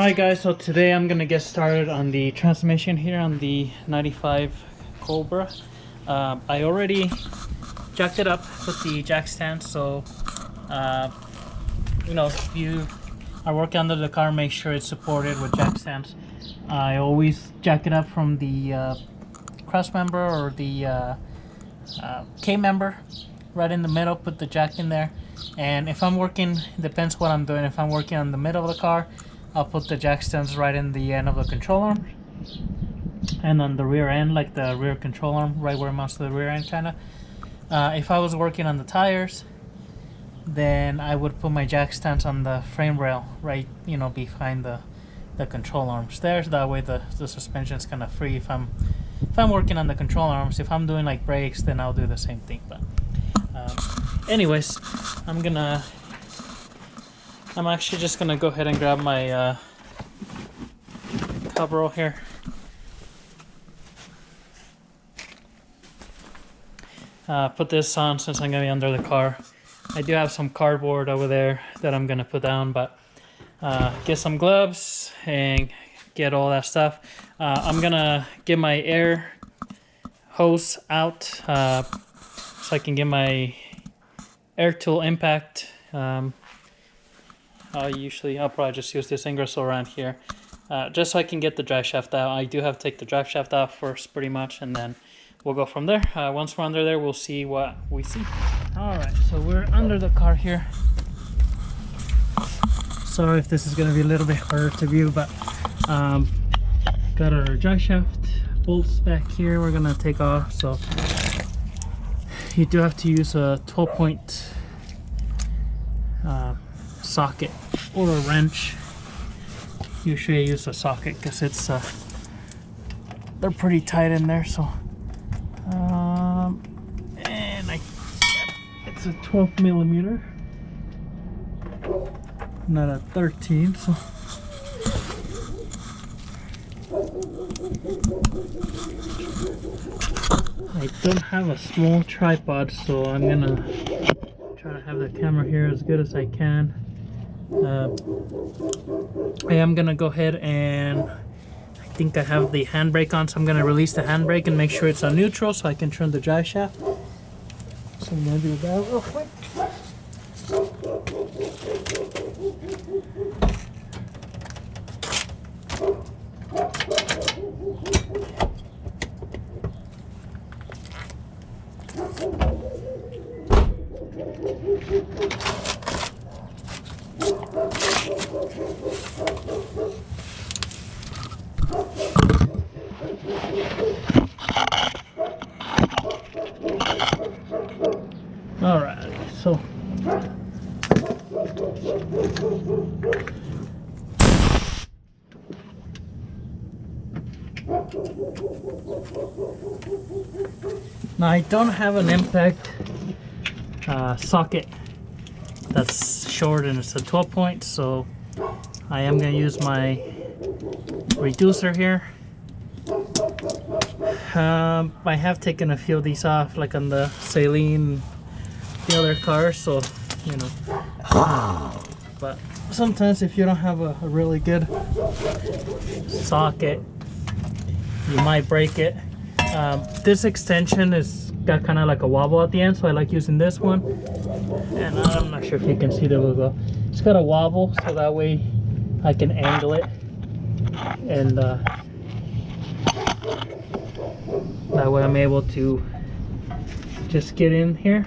Hi guys, so today I'm gonna get started on the transmission here on the 95 Cobra. I already jacked it up with the jack stand, so if you are working under the car, make sure it's supported with jack stands. I always jack it up from the cross member or the K member right in the middle, put the jack in there. And if I'm working, depends what I'm doing. If I'm working on the middle of the car, I'll put the jack stands right in the end of the control arm, and on the rear end, like the rear control arm, right where it mounts to the rear end, kind of. If I was working on the tires, then I would put my jack stands on the frame rail, right, behind the control arms there. So that way the suspension is kind of free. If I'm working on the control arms, if I'm doing like brakes, then I'll do the same thing. But anyways, I'm actually just gonna go ahead and grab my coverall here. Put this on since I'm gonna be under the car. I do have some cardboard over there that I'm gonna put down, but get some gloves and get all that stuff. I'm gonna get my air hose out so I can get my air tool impact. I'll probably just use this Ingersoll around here just so I can get the drive shaft out. I do have to take the drive shaft out first pretty much, and then we'll go from there. Once we're under there, we'll see what we see. Alright, so we're under the car here. Sorry if this is going to be a little bit harder to view, but got our drive shaft bolts back here we're going to take off. So you do have to use a 12-point socket or a wrench. Usually I use a socket because it's they're pretty tight in there. So and it's a 12 millimeter, not a 13. So I don't have a small tripod, so I'm gonna try to have the camera here as good as I can. I am gonna go ahead and I think I have the handbrake on, so I'm gonna release the handbrake and make sure it's on neutral so I can turn the drive shaft. So I'm gonna do that real quick. Alright, so now I don't have an impact socket that's short, and it's a 12-point, so I am going to use my reducer here. I have taken a few of these off, like on the Saline, the other cars, so but sometimes if you don't have a really good socket, you might break it. This extension is got kind of like a wobble at the end, so I like using this one. And I'm not sure if you can see the logo. It's got a wobble, so that way I can angle it, and that way I'm able to just get in here.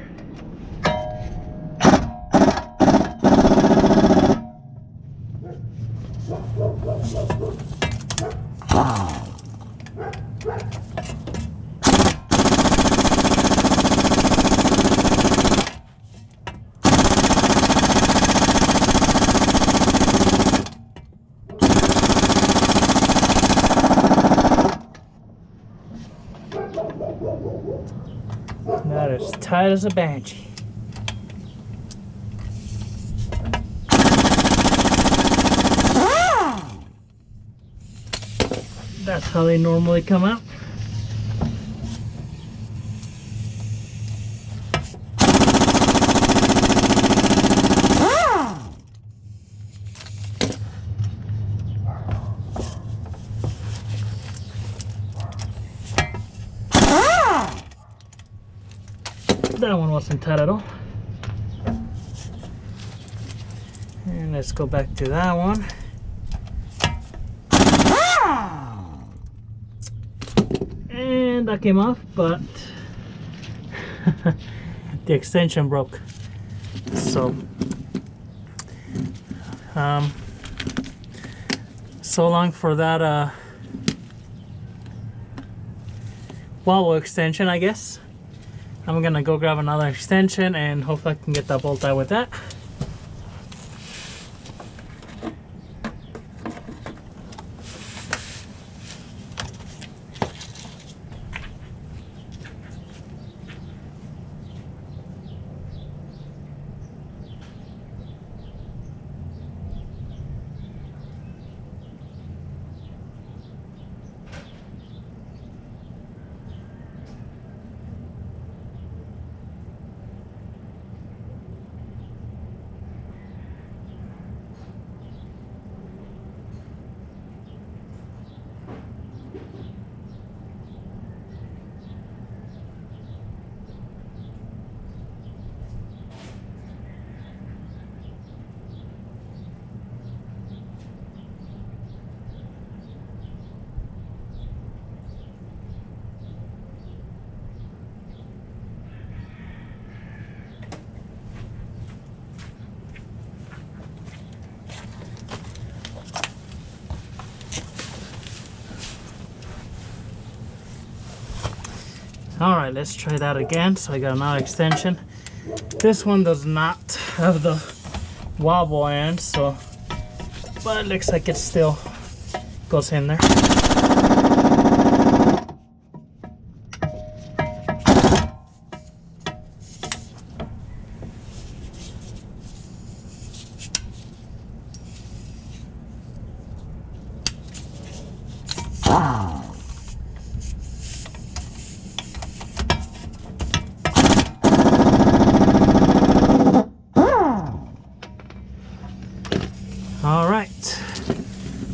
That is tight as a banshee. That's how they normally come out. That one wasn't tight at all. And let's go back to that one. And that came off, but the extension broke. So so long for that wobble extension, I guess. I'm gonna go grab another extension and hopefully I can get that bolt out with that. Alright, let's try that again. So I got another extension. This one does not have the wobble end, so, but it looks like it still goes in there.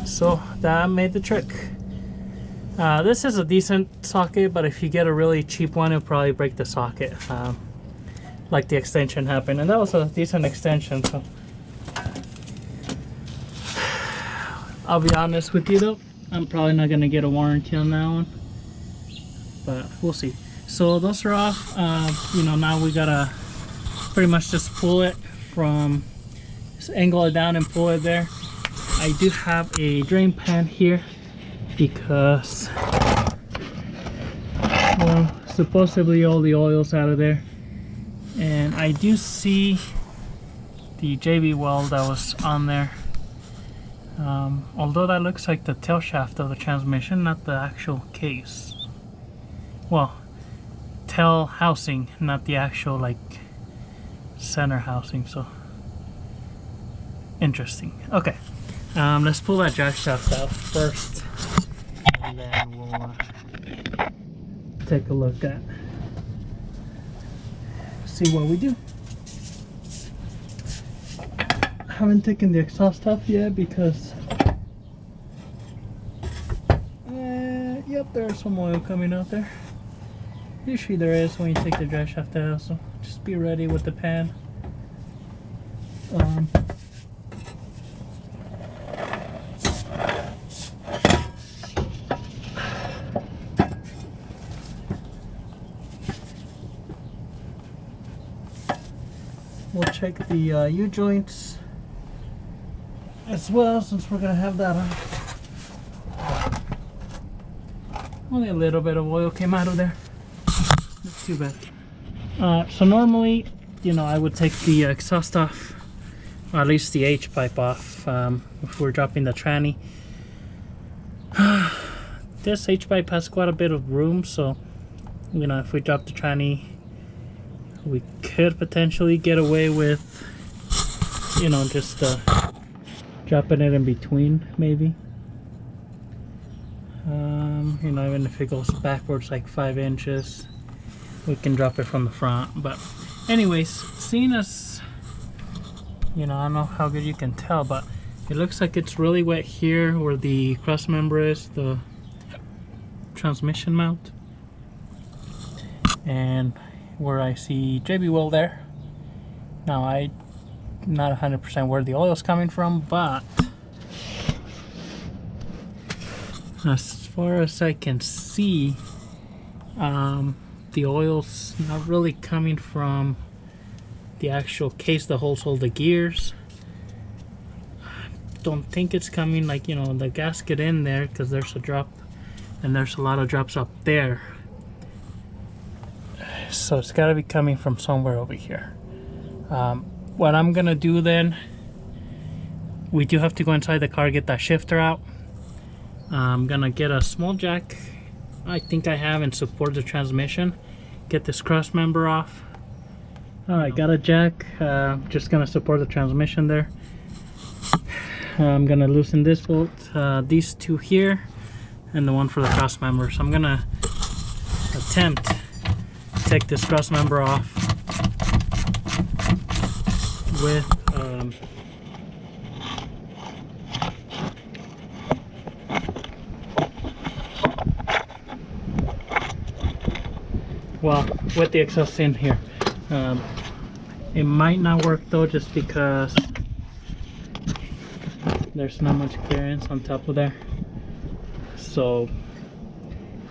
So that made the trick. This is a decent socket, but if you get a really cheap one, it'll probably break the socket, like the extension happened. And that was a decent extension, so I'll be honest with you though, I'm probably not gonna get a warranty on that one, but we'll see. So those are off. You know, now we gotta pretty much just pull it from, just angle it down and pull it there. I do have a drain pan here because, well, supposedly all the oil's out of there, and I do see the JB weld that was on there, although that looks like the tail shaft of the transmission, not the actual case. Well, tail housing, not the actual like center housing. So interesting. Okay. Let's pull that jack shaft out first, and then we'll take a look at, see what we do. I haven't taken the exhaust off yet because, yep, there's some oil coming out there. Usually there is when you take the jack shaft out, so just be ready with the pan. We'll check the U-joints as well, since we're gonna have that on. Only a little bit of oil came out of there. Not too bad. So normally, you know, I would take the exhaust off, or at least the H-pipe off, if we're dropping the tranny. This H-pipe has quite a bit of room, so, you know, if we drop the tranny, we could potentially get away with, you know, just dropping it in between, maybe. You know, even if it goes backwards like 5 inches, we can drop it from the front. But anyways, seeing as, you know, I don't know how good you can tell, but it looks like it's really wet here where the cross member is, the transmission mount. And where I see JB Wheel there. Now I'm not 100% where the oil's coming from, but as far as I can see, the oil's not really coming from the actual case that holds all the gears. Don't think it's coming, like, you know, the gasket in there, because there's a drop and there's a lot of drops up there, so it's got to be coming from somewhere over here. What I'm gonna do then, we do have to go inside the car, get that shifter out. I'm gonna get a small jack I think I have and support the transmission, get this cross member off. Alright, got a jack, just gonna support the transmission there. I'm gonna loosen this bolt, these two here, and the one for the cross member. So I'm gonna attempt to take this cross member off with with the exhaust in here. It might not work though, just because there's not much clearance on top of there. So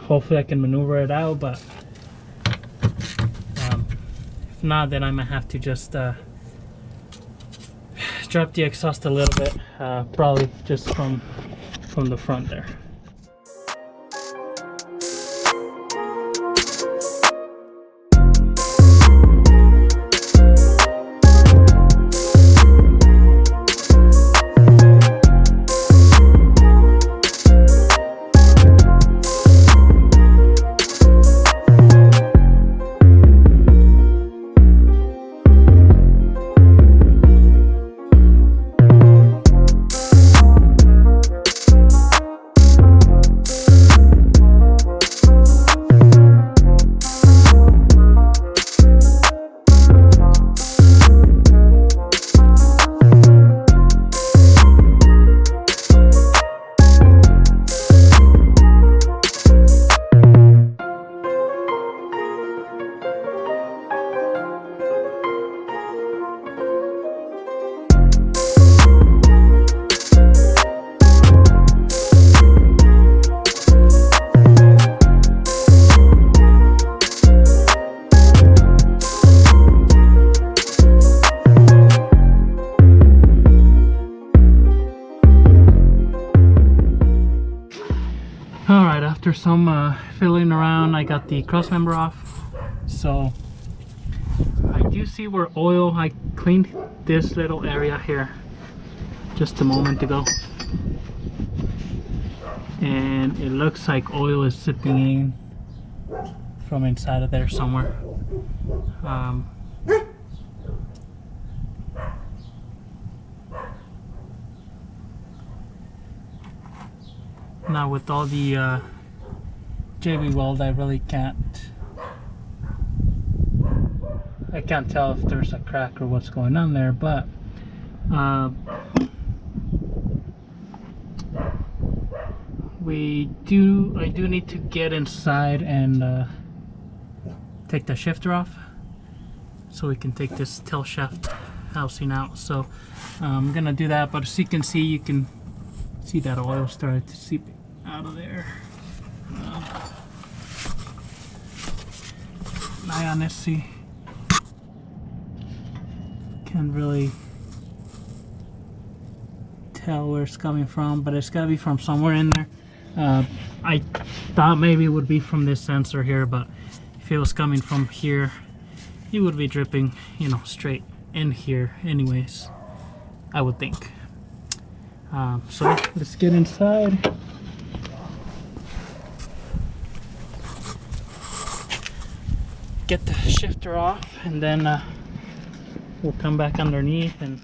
hopefully I can maneuver it out, but if not, then I might have to just drop the exhaust a little bit, probably just from the front there. Alright, after some fiddling around, I got the cross member off. So I do see where oil, I cleaned this little area here just a moment ago, and it looks like oil is sipping in from inside of there somewhere. Now with all the JB Weld, I really can't tell if there's a crack or what's going on there, but I do need to get inside and take the shifter off so we can take this tail shaft housing out. So I'm gonna do that, but as you can see that oil started to seep out of there. Eye on this, see, can't really tell where it's coming from, but it's gotta be from somewhere in there. I thought maybe it would be from this sensor here, but if it was coming from here, it would be dripping, you know, straight in here anyways, I would think. So let's get inside. Get the shifter off, and then we'll come back underneath and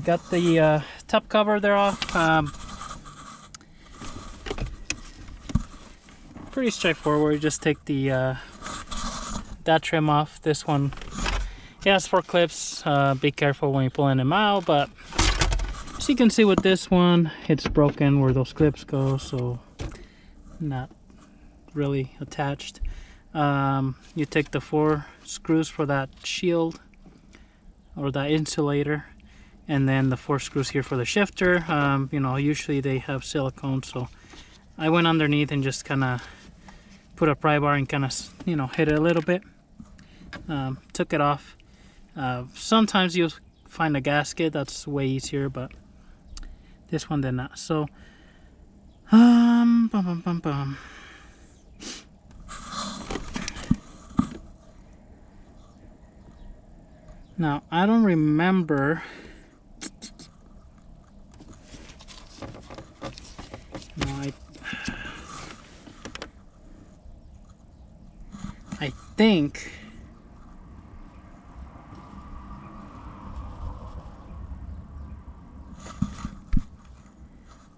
got the top cover there off. Pretty straightforward. You just take the that trim off. This one, it has 4 clips. Be careful when you're pulling them out, but as you can see with this one, it's broken where those clips go, so not really attached. You take the 4 screws for that shield or that insulator, and then the 4 screws here for the shifter. You know, usually they have silicone, so I went underneath and just kind of put a pry bar and kind of, you know, hit it a little bit. Took it off. Sometimes you'll find a gasket, that's way easier, but this one did not. So bum, bum, bum, bum. Now I don't remember. No, I think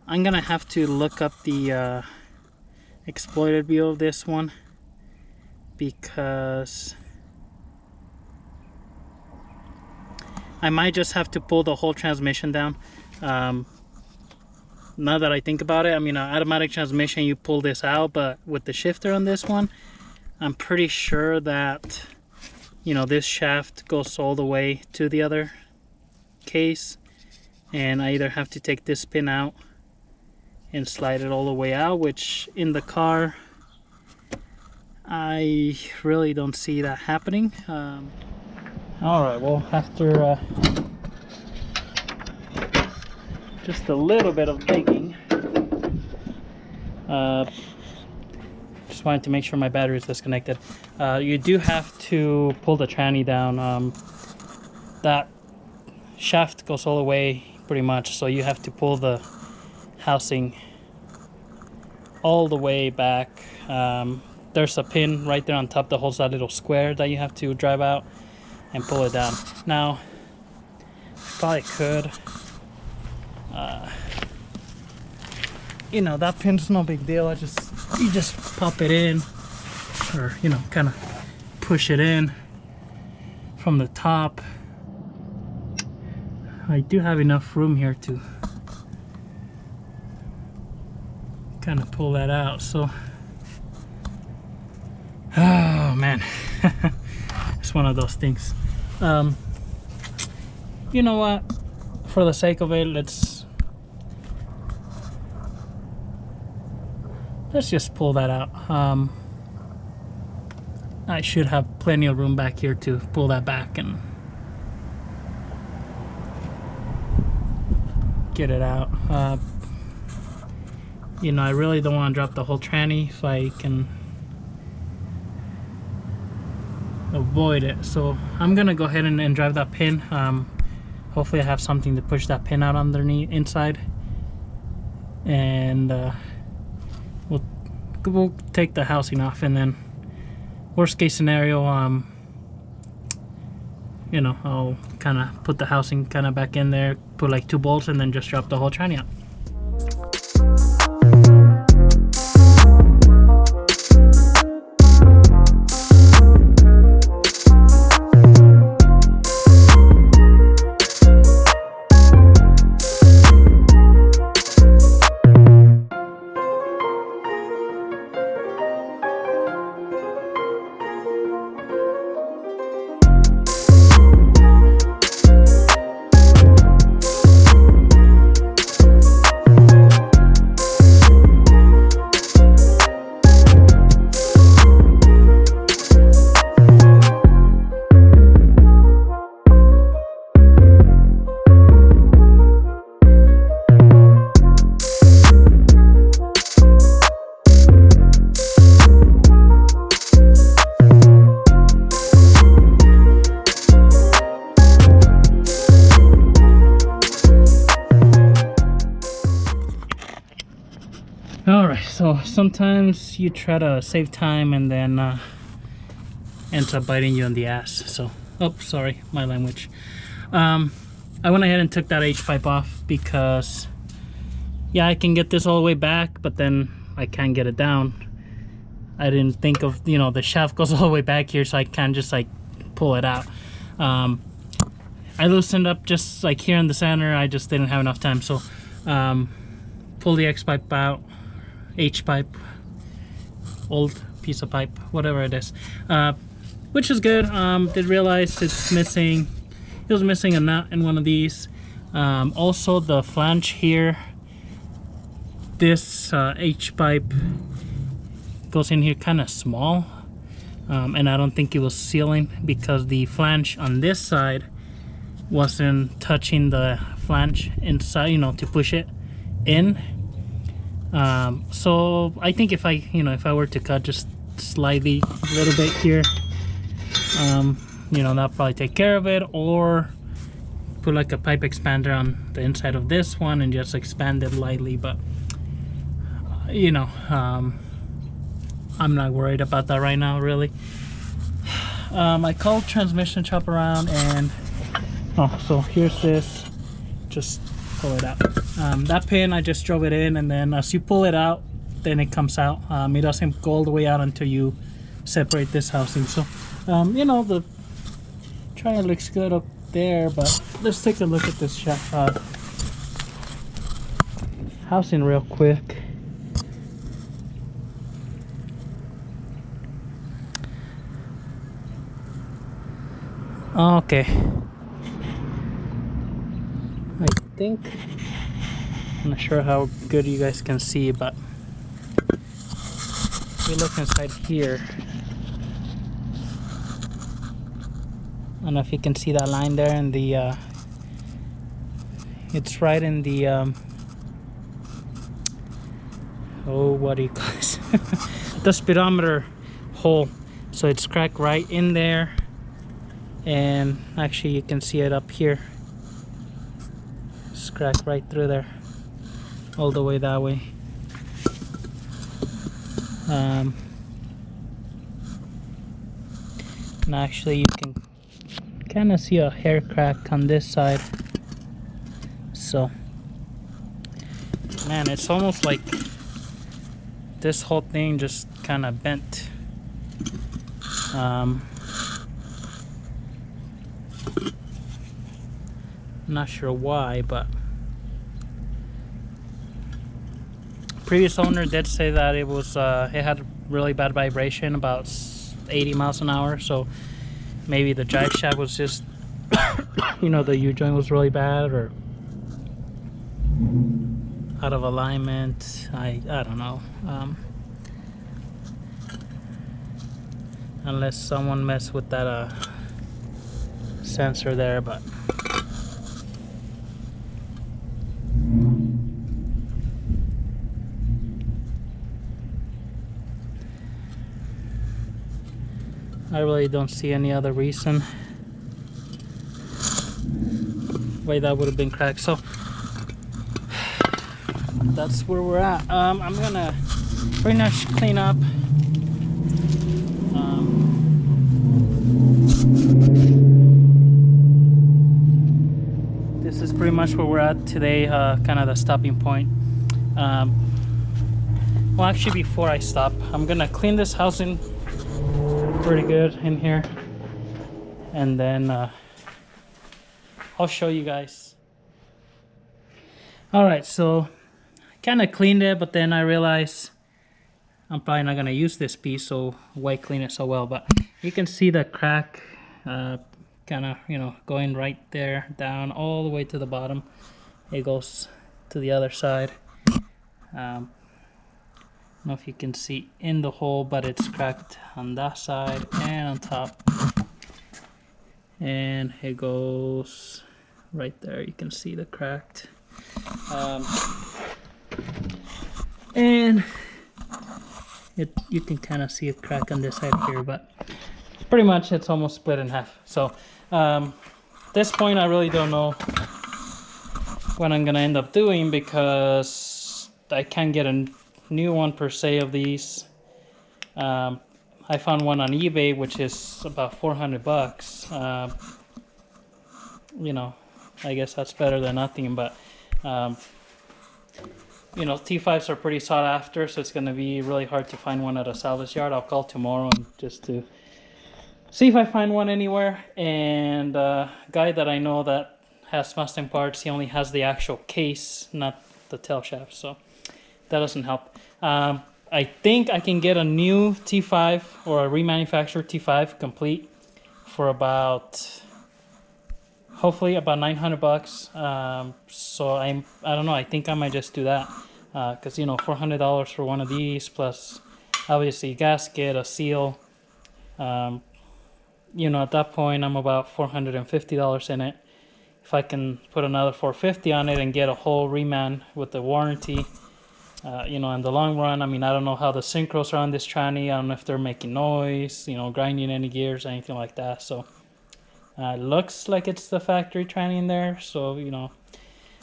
I'm gonna have to look up the exploited view of this one, because I might just have to pull the whole transmission down. Now that I think about it, I mean, automatic transmission, you pull this out, but with the shifter on this one, I'm pretty sure that, you know, this shaft goes all the way to the other case, and I either have to take this pin out and slide it all the way out, which in the car I really don't see that happening. Alright, well, after just a little bit of digging, just wanted to make sure my battery is disconnected. You do have to pull the tranny down. That shaft goes all the way pretty much, so you have to pull the housing all the way back. There's a pin right there on top that holds that little square that you have to drive out and pull it down. Now, I probably could, you know, that pin's no big deal. You just pop it in, or, you know, kind of push it in from the top. I do have enough room here to kind of pull that out. So, oh man, it's one of those things. You know what, for the sake of it, let's just pull that out. I should have plenty of room back here to pull that back and get it out. You know, I really don't want to drop the whole tranny if I can avoid it. So I'm gonna go ahead and drive that pin. Hopefully I have something to push that pin out underneath inside, and we'll take the housing off, and then worst case scenario, you know, I'll kind of put the housing kind of back in there, put like 2 bolts, and then just drop the whole tranny out. Alright, so sometimes you try to save time and then ends up biting you on the ass. So, oh, sorry, my language. I went ahead and took that H-pipe off because, yeah, I can get this all the way back, but then I can't get it down. I didn't think of, you know, the shaft goes all the way back here, so I can't just like pull it out. I loosened up just like here in the center. I just didn't have enough time, so pull the X-pipe out, H-pipe, old piece of pipe, whatever it is, which is good. Did realize it's missing. It was missing a nut in one of these. Also the flange here, this H-pipe goes in here kind of small, and I don't think it was sealing because the flange on this side wasn't touching the flange inside, you know, to push it in. So I think if I were to cut just slightly a little bit here, you know, that'll probably take care of it, or put like a pipe expander on the inside of this one and just expand it lightly. But you know, I'm not worried about that right now, really. I called transmission shop around, and so here's this, just pull it out. That pin, I just drove it in, and then as you pull it out, then it comes out. It doesn't go all the way out until you separate this housing. So you know, the trial looks good up there, but let's take a look at this housing real quick. Okay, I think, I'm not sure how good you guys can see, but if we look inside here, I don't know if you can see that line there in the it's right in the oh, what do you call this? The speedometer hole. So it's cracked right in there, and actually you can see it up here. It's cracked right through there, all the way that way. And actually you can kind of see a hair crack on this side. So man, it's almost like this whole thing just kind of bent. Not sure why, but previous owner did say that it was it had really bad vibration, about 80 miles an hour. So maybe the drive shaft was just you know, the U-joint was really bad or out of alignment. I don't know, unless someone messed with that sensor there. But I really don't see any other reason why that would have been cracked. So that's where we're at. I'm gonna pretty much clean up. This is pretty much where we're at today, kind of the stopping point. Well, actually, before I stop, I'm gonna clean this housing pretty good in here, and then I'll show you guys. All right, so kind of cleaned it, but then I realized I'm probably not gonna use this piece, so why clean it so well? But you can see the crack kind of, you know, going right there down all the way to the bottom. It goes to the other side. I don't know if you can see in the hole, but it's cracked on that side and on top, and it goes right there. You can see the cracked, and you can kind of see it crack on this side here, but pretty much it's almost split in half. So at this point, I really don't know what I'm gonna end up doing, because I can't get a new one per se of these. I found one on eBay, which is about 400 bucks. You know, I guess that's better than nothing. But you know, T5s are pretty sought after, so it's going to be really hard to find one at a salvage yard. I'll call tomorrow and just to see if I find one anywhere. And a guy that I know that has Mustang parts, he only has the actual case, not the tail shaft, so that doesn't help. I think I can get a new T5 or a remanufactured T5 complete for about, hopefully about $900. So I don't know, I think I might just do that, because you know, $400 for one of these, plus obviously gasket, a seal. You know, at that point I'm about $450 in it. If I can put another $450 on it and get a whole reman with the warranty, you know, in the long run, I mean, I don't know how the synchros are on this tranny. I don't know if they're making noise, you know, grinding any gears, anything like that. So it looks like it's the factory tranny in there. So, you know,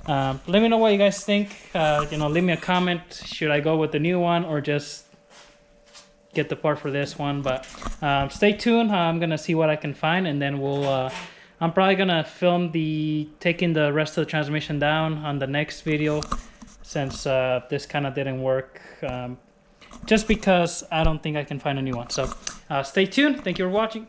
let me know what you guys think. You know, leave me a comment. Should I go with the new one or just get the part for this one? But stay tuned. I'm gonna see what I can find, and then we'll I'm probably gonna film taking the rest of the transmission down on the next video, since this kind of didn't work, just because I don't think I can find a new one. So stay tuned. Thank you for watching.